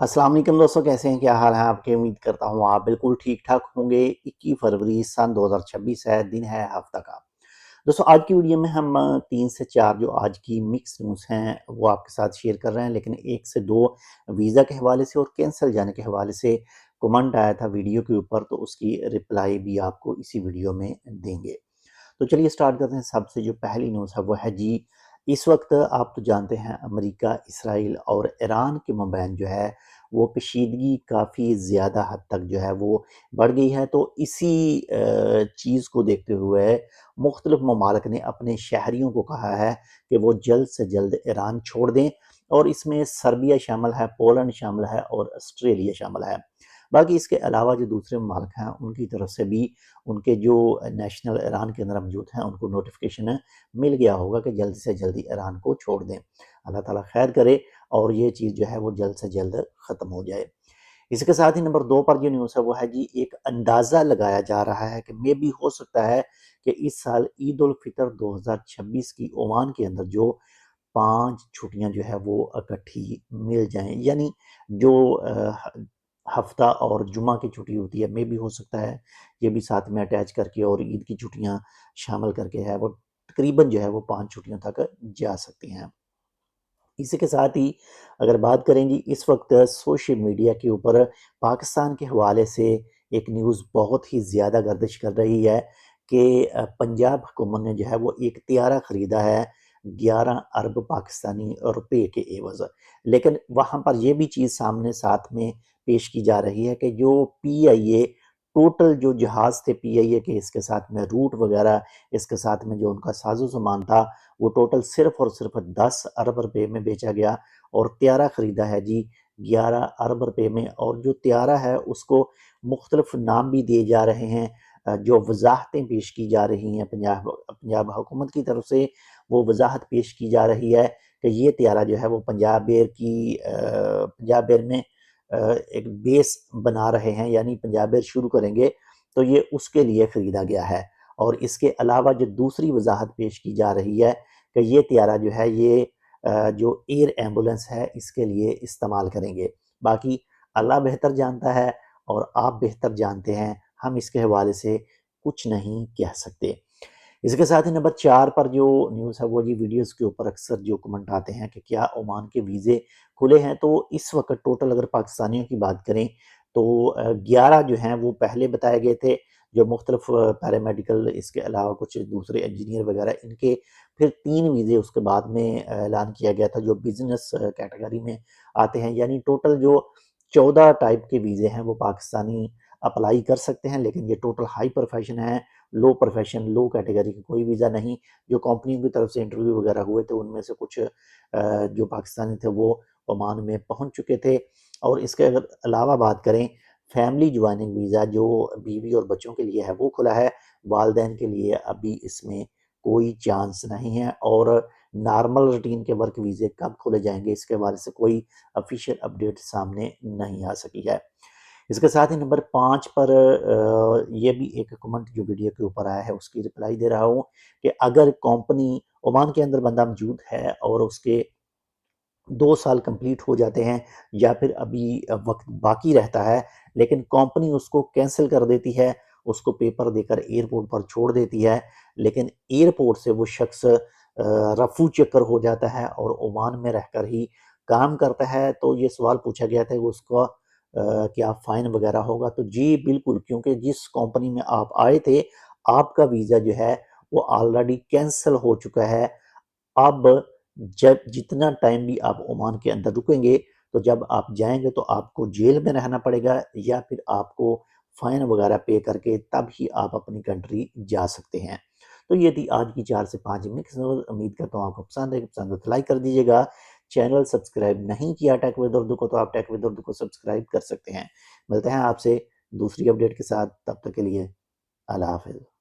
अस्सलाम वालेकुम दोस्तों, कैसे हैं? क्या हाल है आपके? उम्मीद करता हूँ आप बिल्कुल ठीक ठाक होंगे। 21 फरवरी सन 2026 है, दिन है हफ्ता का। दोस्तों आज की वीडियो में हम 3 से 4 जो आज की मिक्स न्यूज़ हैं वो आपके साथ शेयर कर रहे हैं, लेकिन 1 से 2 वीज़ा के हवाले से और कैंसिल जाने के हवाले से कमेंट आया था वीडियो के ऊपर, तो उसकी रिप्लाई भी आपको इसी वीडियो में देंगे। तो चलिए स्टार्ट करते हैं। सबसे जो पहली न्यूज़ है वो है जी, इस वक्त आप तो जानते हैं अमेरिका, इसराइल और ईरान के मबैन जो है वो कशीदगी काफ़ी ज़्यादा हद तक जो है वो बढ़ गई है। तो इसी चीज़ को देखते हुए मुख्तलिफ ममालिक ने अपने शहरियों को कहा है कि वो जल्द से जल्द ईरान छोड़ दें, और इसमें सर्बिया शामिल है, पोलैंड शामिल है और ऑस्ट्रेलिया शामिल है। बाकी इसके अलावा जो दूसरे ममालिक हैं उनकी तरफ से भी उनके जो नेशनल ईरान के अंदर मौजूद हैं उनको नोटिफिकेशन मिल गया होगा कि जल्दी से जल्दी ईरान को छोड़ दें। अल्लाह ताला खैर करे और ये चीज़ जो है वो जल्द से जल्द ख़त्म हो जाए। इसके साथ ही नंबर 2 पर जो न्यूज़ है वो है जी, एक अंदाज़ा लगाया जा रहा है कि मे बी हो सकता है कि इस साल ईद उल फितर 2026 की ओमान के अंदर जो 5 छुट्टियाँ जो है वो इकट्ठी मिल जाएँ। यानी जो हफ्ता और जुमा की छुट्टी होती है, मे बी हो सकता है ये भी साथ में अटैच करके और ईद की छुट्टियाँ शामिल करके है वो तकरीबन जो है वो 5 छुट्टियों तक जा सकती हैं। इसी के साथ ही अगर बात करें जी, इस वक्त सोशल मीडिया के ऊपर पाकिस्तान के हवाले से एक न्यूज़ बहुत ही ज़्यादा गर्दिश कर रही है कि पंजाब हुकूमत ने जो है वो एक तियारा ख़रीदा है 11 अरब पाकिस्तानी रुपए के एवज़। लेकिन वहाँ पर ये भी चीज़ सामने साथ में पेश की जा रही है कि जो पीआईए टोटल जो जहाज़ थे पीआईए के, इसके साथ में रूट वगैरह, इसके साथ में जो उनका साजो सामान था, वो टोटल सिर्फ और सिर्फ 10 अरब रुपए में बेचा गया और त्यारा ख़रीदा है जी 11 अरब रुपए में। और जो त्यारा है उसको मुख्तलिफ नाम भी दिए जा रहे हैं। जो वजाहतें पेश की जा रही हैं पंजाब पंजाब हुकूमत की तरफ से, वो वजाहत पेश की जा रही है कि ये त्यारा जो है वो पंजाब एयर की पंजाब एयर में एक बेस बना रहे हैं, यानी पंजाब एयर शुरू करेंगे तो ये उसके लिए ख़रीदा गया है। और इसके अलावा जो दूसरी वजाहत पेश की जा रही है कि ये त्यारा जो है ये जो एयर एम्बुलेंस है इसके लिए इस्तेमाल करेंगे। बाकी अल्लाह बेहतर जानता है और आप बेहतर जानते हैं, हम इसके हवाले से कुछ नहीं कह सकते। इसके साथ ही नंबर 4 पर जो न्यूज़ है वो जी, वीडियोज़ के ऊपर अक्सर जो कमेंट आते हैं कि क्या ओमान के वीज़े खुले हैं, तो इस वक्त टोटल अगर पाकिस्तानियों की बात करें तो 11 जो हैं वो पहले बताए गए थे, जो मुख्तलिफ पैरामेडिकल, इसके अलावा कुछ दूसरे इंजीनियर वगैरह, इनके फिर 3 वीज़े उसके बाद में ऐलान किया गया था जो बिज़नेस कैटेगरी में आते हैं। यानी टोटल जो 14 टाइप के वीज़े हैं वो पाकिस्तानी अप्लाई कर सकते हैं, लेकिन ये टोटल हाई प्रोफेशन है, लो प्रोफेशन, लो कैटेगरी का कोई वीज़ा नहीं। जो कंपनियों की तरफ से इंटरव्यू वगैरह हुए थे उनमें से कुछ जो पाकिस्तानी थे वो ओमान में पहुंच चुके थे। और इसके अगर अलावा बात करें, फैमिली ज्वाइनिंग वीज़ा जो बीवी और बच्चों के लिए है वो खुला है, वालदैन के लिए अभी इसमें कोई चांस नहीं है। और नॉर्मल रूटीन के वर्क वीज़े कब खोले जाएंगे इसके बारे से कोई ऑफिशियल अपडेट सामने नहीं आ सकी है। इसके साथ ही नंबर 5 पर ये भी एक कमेंट जो वीडियो के ऊपर आया है उसकी रिप्लाई दे रहा हूँ कि अगर कंपनी ओमान के अंदर बंदा मौजूद है और उसके 2 साल कंप्लीट हो जाते हैं या फिर अभी वक्त बाकी रहता है, लेकिन कंपनी उसको कैंसिल कर देती है, उसको पेपर देकर एयरपोर्ट पर छोड़ देती है, लेकिन एयरपोर्ट से वो शख्स रफू चक्कर हो जाता है और ओमान में रहकर ही काम करता है, तो ये सवाल पूछा गया था कि उसको क्या फ़ाइन वगैरह होगा? तो जी बिल्कुल, क्योंकि जिस कंपनी में आप आए थे, आपका वीज़ा जो है वो ऑलरेडी कैंसल हो चुका है। अब जब जितना टाइम भी आप ओमान के अंदर रुकेंगे, तो जब आप जाएँगे तो आपको जेल में रहना पड़ेगा या फिर आपको फ़ाइन वगैरह पे करके तब ही आप अपनी कंट्री जा सकते हैं। तो ये थी आज की 4 से 5 मिक्स न्यूज़। उम्मीद करता हूँ आपको पसंद आई, पसंद है तो लाइक कर दीजिएगा। चैनल सब्सक्राइब नहीं किया टेक विद उर्दू को, तो आप टेक विद उर्दू को सब्सक्राइब कर सकते हैं। मिलते हैं आपसे दूसरी अपडेट के साथ, तब तक के लिए अल्लाह हाफ़िज़।